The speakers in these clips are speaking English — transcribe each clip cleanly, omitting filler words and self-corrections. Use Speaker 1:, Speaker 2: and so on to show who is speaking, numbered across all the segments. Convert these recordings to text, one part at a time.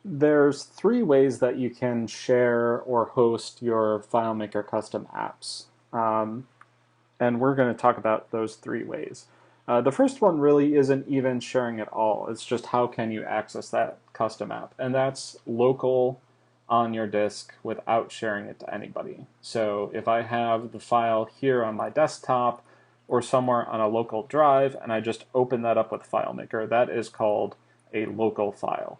Speaker 1: There's three ways that you can share or host your FileMaker custom apps. And we're going to talk about those three ways. The first one really isn't even sharing at all. It's just how can you access that custom app. And that's local on your disk without sharing it to anybody. So if I have the file here on my desktop or somewhere on a local drive and I just open that up with FileMaker, that is called a local file.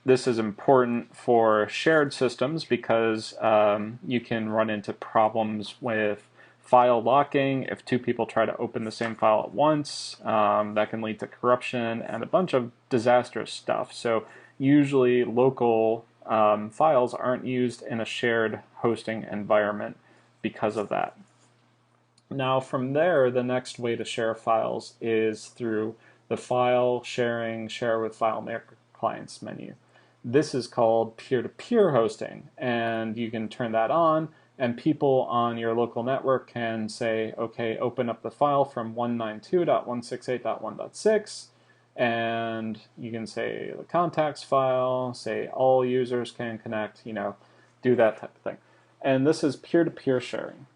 Speaker 1: This is important for shared systems because you can run into problems with file locking. If two people try to open the same file at once, that can lead to corruption and a bunch of disastrous stuff. So usually local files aren't used in a shared hosting environment because of that. Now from there, the next way to share files is through the File Sharing Share with FileMaker Clients menu. This is called peer-to-peer hosting, and you can turn that on, and people on your local network can say, okay, open up the file from 192.168.1.6, and you can say the contacts file, say all users can connect, do that type of thing. And this is peer-to-peer sharing.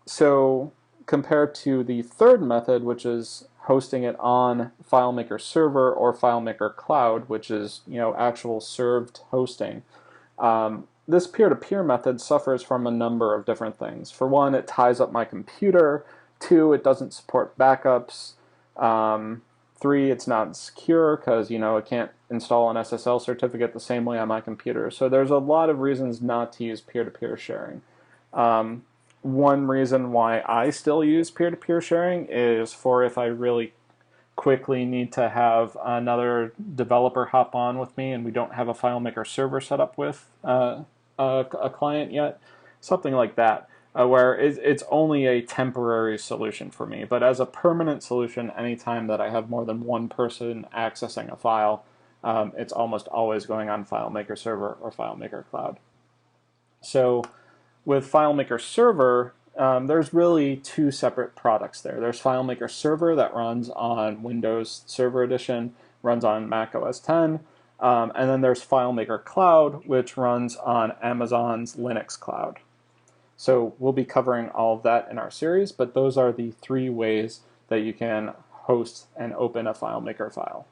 Speaker 1: So compared to the third method, which is hosting it on FileMaker Server or FileMaker Cloud, which is actual served hosting. This peer-to-peer method suffers from a number of different things. For one, it ties up my computer. Two, it doesn't support backups. Three, it's not secure because it can't install an SSL certificate the same way on my computer. So there's a lot of reasons not to use peer-to-peer sharing. One reason why I still use peer-to-peer sharing is for if I really quickly need to have another developer hop on with me and we don't have a FileMaker server set up with a client yet, something like that, where it's only a temporary solution for me. But as a permanent solution, anytime that I have more than one person accessing a file, it's almost always going on FileMaker Server or FileMaker Cloud. So with FileMaker Server, there's really two separate products there. There's FileMaker Server that runs on Windows Server Edition, runs on Mac OS X, and then there's FileMaker Cloud, which runs on Amazon's Linux Cloud. So we'll be covering all of that in our series, but those are the three ways that you can host and open a FileMaker file.